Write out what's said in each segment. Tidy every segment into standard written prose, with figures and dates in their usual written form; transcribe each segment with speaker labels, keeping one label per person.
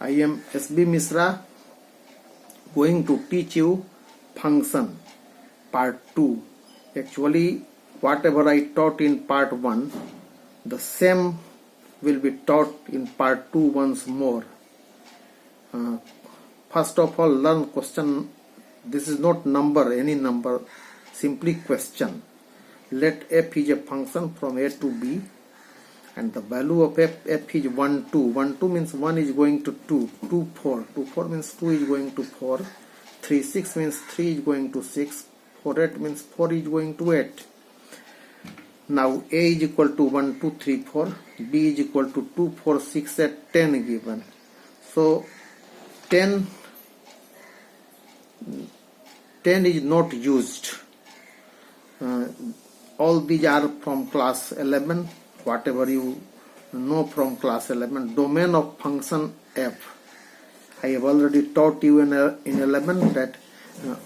Speaker 1: I am SB Misra, going to teach you function part 2. Actually, whatever I taught in part 1, the same will be taught in part 2 once more. First of all, learn question. This is not number, any number, simply question. Let f is a function from a to b, and the value of f is 1, 2. 1, 2 means 1 is going to 2, 2, 4. 2, 4 means 2 is going to 4. 3, 6 means 3 is going to 6. 4, 8 means 4 is going to 8. Now a is equal to 1, 2, 3, 4. B is equal to 2, 4, 6, 8, 10 given. So 10 is not used. All these are from class 11. Whatever you know from class 11. Domain of function f. I have already taught you in 11 that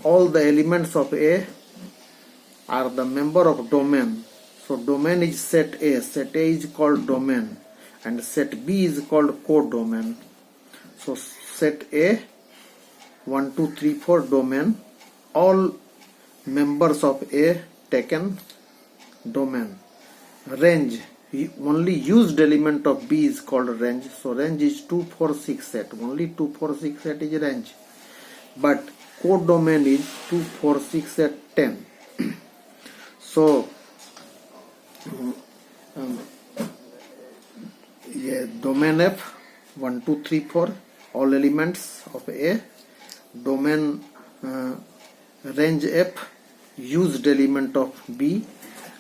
Speaker 1: all the elements of A are the member of domain. So domain is set A. Set A is called domain, and set B is called codomain. So set A, 1, 2, 3, 4 domain. All members of A taken domain. Range, only used element of B is called range. So range is 2, 4, 6, 8. Only 2, 4, 6, 8 is range. But codomain is 2, 4, 6, 8, 10. So domain F, 1, 2, 3, 4, all elements of A. Domain range F, used element of B.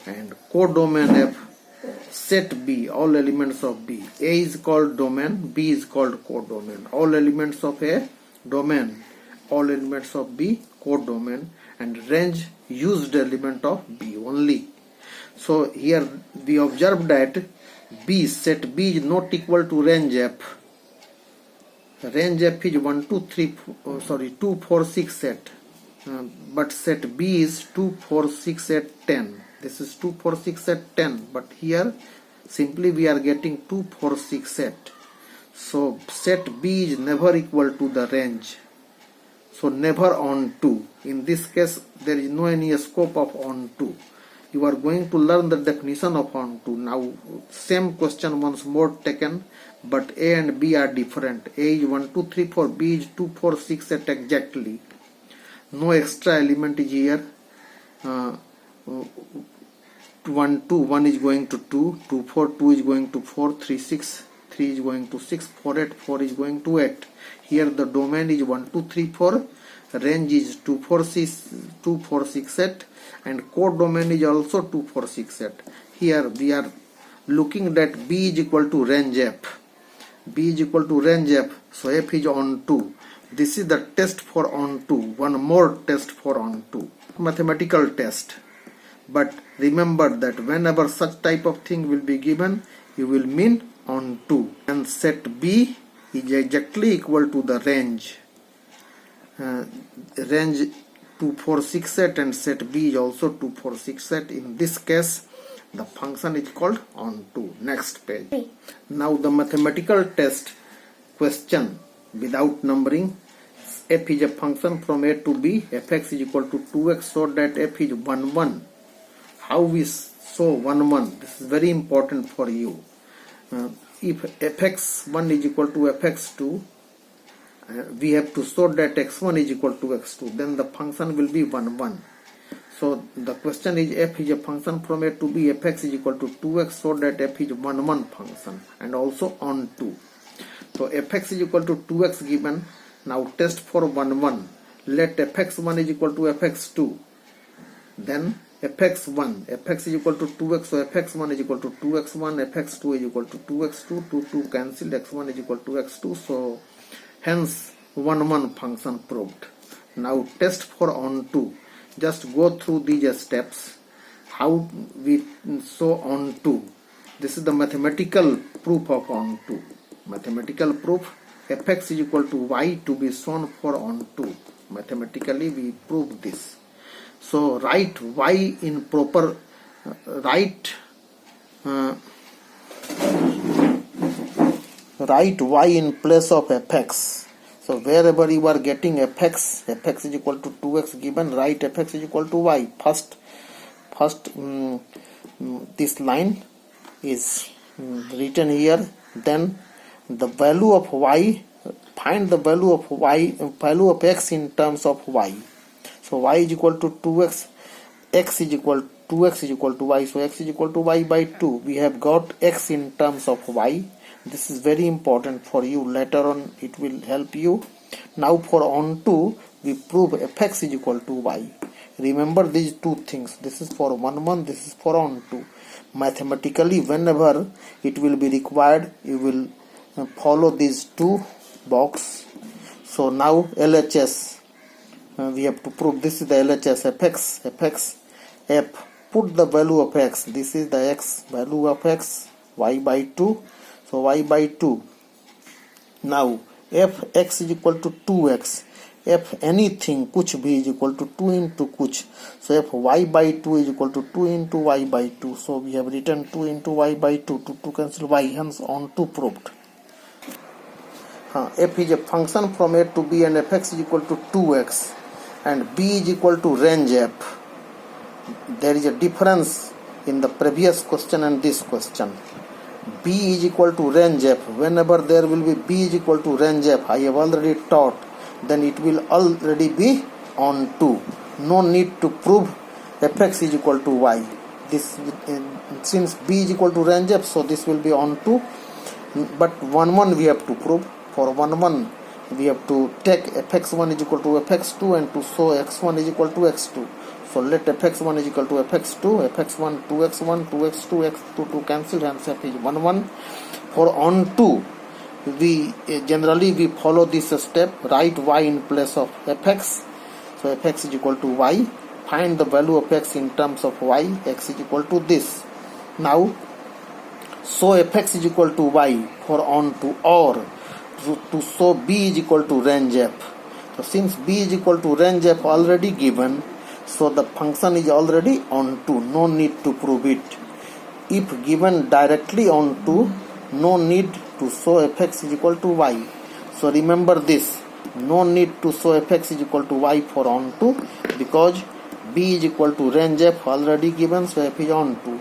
Speaker 1: And codomain F, set B, all elements of B. A is called domain, B is called codomain. All elements of A, domain. All elements of B, codomain. And range, used element of B only. So here we observe that B, set B is not equal to range F. Range F is 2, 4, 6, 8. But set B is 2, 4, 6, 8, 10. This is 2, 4, 6, 8, 10. But here simply we are getting 2, 4, 6, 8. So set B is never equal to the range. So never on 2. In this case there is no any scope of on 2. You are going to learn the definition of on 2. Now same question once more taken, but A and B are different. A is 1, 2, 3, 4. B is 2, 4, 6, 8 exactly. No extra element is here. 1, 2, 1 is going to 2, 2, 4, 2 is going to 4, 3, 6, 3 is going to 6, 4, 8, 4 is going to 8. Here the domain is 1, 2, 3, 4, range is 2, 4, 6, 8, and codomain is also 2, 4, 6, 8. Here we are looking that B is equal to range F. B is equal to range F, so F is on 2. This is the test for on 2. One more test for on 2. Mathematical test. But remember that whenever such type of thing will be given, you will mean on 2. And set B is exactly equal to the range. Range 2, 4, 6, 8 and set B is also 2, 4, 6, 8. In this case, the function is called on 2. Next page. Now the mathematical test question without numbering. F is a function from A to B. Fx is equal to 2x, so that f is 1, 1. How we show 1, 1? This is very important for you. If fx1 is equal to fx2, we have to show that x1 is equal to x2. Then the function will be 1, 1. So the question is f is a function from A to B. Fx is equal to 2x, so that f is 1, 1 function and also on 2. So fx is equal to 2x given. Now test for 1, 1. Let fx1 is equal to fx2. Then fx1, fx is equal to 2x, so fx1 is equal to 2x1, fx2 is equal to 2x2, 2, 2 cancelled, x1 is equal to x2, so hence 1, 1 function proved. Now test for on 2. Just go through these steps. How we show on 2. This is the mathematical proof of on 2. Mathematical proof, fx is equal to y to be shown for on 2. Mathematically we prove this. So write y in proper, write write y in place of fx. So wherever you are getting fx is equal to 2x given, write fx is equal to y. First this line is written here, then the value of y, find the value of x in terms of y. So y is equal to 2x, x is equal to y, so x is equal to y by 2. We have got x in terms of y. This is very important for you, later on it will help you. Now for on 2 we prove fx is equal to y. Remember these two things, this is for 1, this is for on 2. Mathematically, whenever it will be required, you will follow these two box. So now LHS, we have to prove this is the LHS fx, f, put the value of x, this is the x, value of x, y by 2, so y by 2. Now fx is equal to 2x, f anything कुछ भी is equal to 2 into कुछ, so f y by 2 is equal to 2 into y by 2. So we have written 2 into y by 2 to cancel y, hence on 2 proved. F is a function from a to b and fx is equal to 2x and b is equal to range f. There is a difference in the previous question and this question. B is equal to range f. Whenever there will be b is equal to range f, I have already taught, then it will already be on 2. No need to prove fx is equal to y. This since b is equal to range f, so this will be on 2. But 1 we have to prove. For 1 we have to take fx1 is equal to fx2 and to show x1 is equal to x2. So let fx1 is equal to fx2, fx1 2x1, 2x2, x2 to cancel, hence f is 1. For on 2, we generally follow this step, write y in place of fx. So fx is equal to y, find the value of x in terms of y, x is equal to this. Now show fx is equal to y for on 2, or to show b is equal to range f. So since b is equal to range f already given, so the function is already on 2, no need to prove it. If given directly on 2, no need to show fx is equal to y. So remember this, no need to show fx is equal to y for on 2, because b is equal to range f already given, so f is on 2.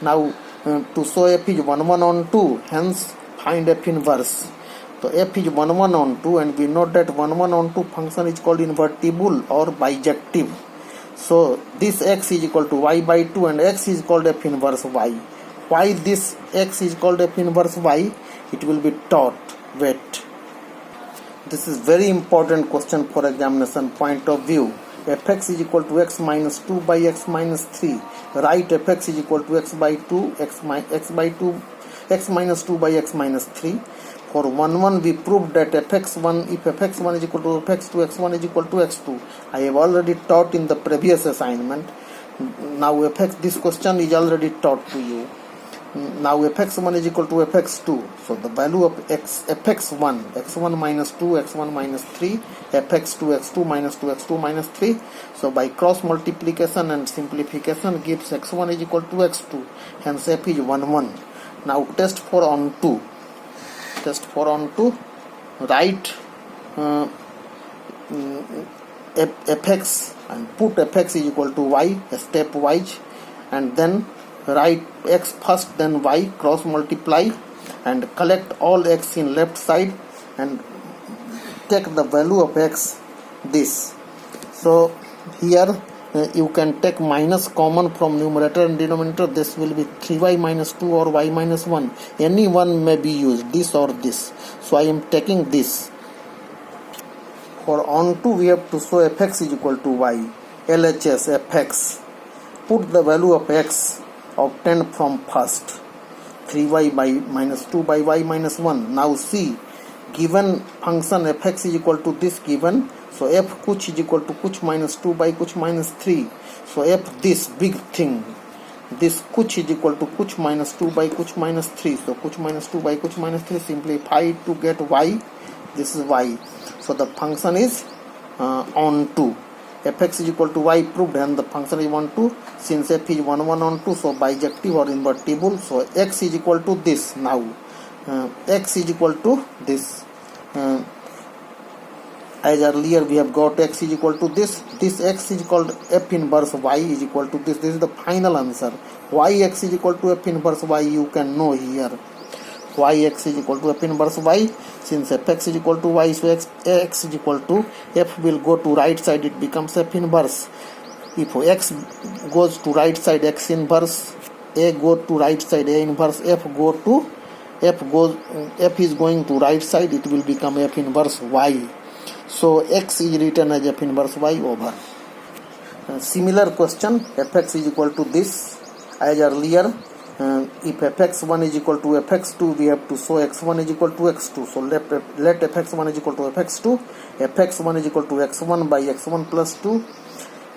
Speaker 1: Now to show f is 1 on 2, hence find f inverse. So f is 1 on 2, and we know that 1 on 2 function is called invertible or bijective. So this x is equal to y by 2 and x is called f inverse y. Why this x is called f inverse y? It will be taught. Wait. This is very important question for examination point of view. Fx is equal to x minus 2 by x minus 3. Write fx is equal to x by 2, x minus 2 by x minus 3. For 1 we proved that fx1, if fx1 is equal to fx2, x1 is equal to x2. I have already taught in the previous assignment. Now this question is already taught to you. Now fx1 is equal to fx2. So the value of fx1, x1 minus 2, x1 minus 3, fx2, x2 minus 2, x2 minus 3. So by cross multiplication and simplification gives x1 is equal to x2. Hence f is 1. Now test for on 2. Test for on 2. Write fx and put fx is equal to y stepwise, and then write x first then y, cross multiply and collect all x in left side and take the value of x this. So here you can take minus common from numerator and denominator. This will be 3y minus 2 or y minus 1. Any one may be used, this or this. So I am taking this. For on 2 we have to show fx is equal to y. LHS fx. Put the value of x obtained from first. 3y by minus 2 by y minus 1. Now see, given function fx is equal to this given. So f kuch is equal to kuch minus 2 by kuch minus 3. So f this big thing, this kuch is equal to kuch minus 2 by kuch minus 3. So kuch minus 2 by kuch minus 3, simplify to get y. This is y. So the function is on 2. Fx is equal to y proved, and the function is on 2. Since f is 1 on 2, so bijective or invertible. So x is equal to this. Now x is equal to this. As earlier we have got x is equal to this x is called f inverse y is equal to this is the final answer. Why x is equal to f inverse y you can know here. Why x is equal to f inverse y, since fx is equal to y, so x is equal to f will go to right side, it becomes f inverse. If x goes to right side, x inverse, a go to right side, a inverse, f is going to right side, it will become f inverse y. So x is written as f inverse y over. Similar question, fx is equal to this. As earlier, if fx1 is equal to fx2, we have to show x1 is equal to x2. So let fx1 is equal to fx2. fx1 is equal to x1 by x1 plus 2.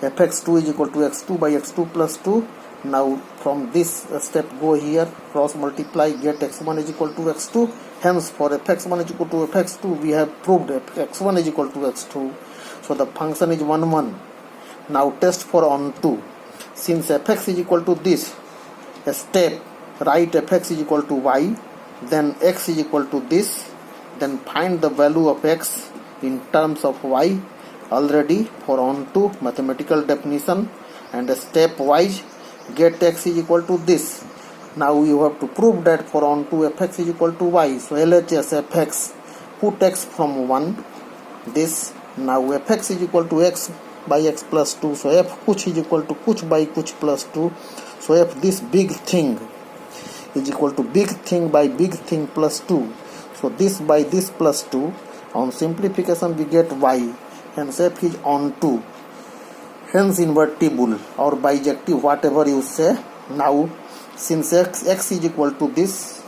Speaker 1: fx2 is equal to x2 by x2 plus 2. Now from this step go here, cross multiply, get x1 is equal to x2. Hence for fx1 is equal to fx2, we have proved x1 is equal to x2. So the function is 1 1. Now test for on 2. Since fx is equal to this, step write fx is equal to y, then x is equal to this, then find the value of x in terms of y. Already for on 2 mathematical definition and step wise get x is equal to this. Now you have to prove that for on 2 fx is equal to y. So LHS fx, put x from 1, this. Now fx is equal to x by x plus 2. So f kuch is equal to kuch by kuch plus 2. So f this big thing is equal to big thing by big thing plus 2. So this by this plus 2. On simplification we get y. Hence f is on 2. Hence invertible or bijective, whatever you say. Now since x is equal to this,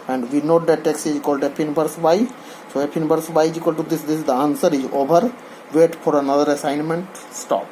Speaker 1: and we know that x is equal to f inverse y, so f inverse y is equal to this is the answer is over. Wait for another assignment. Stop.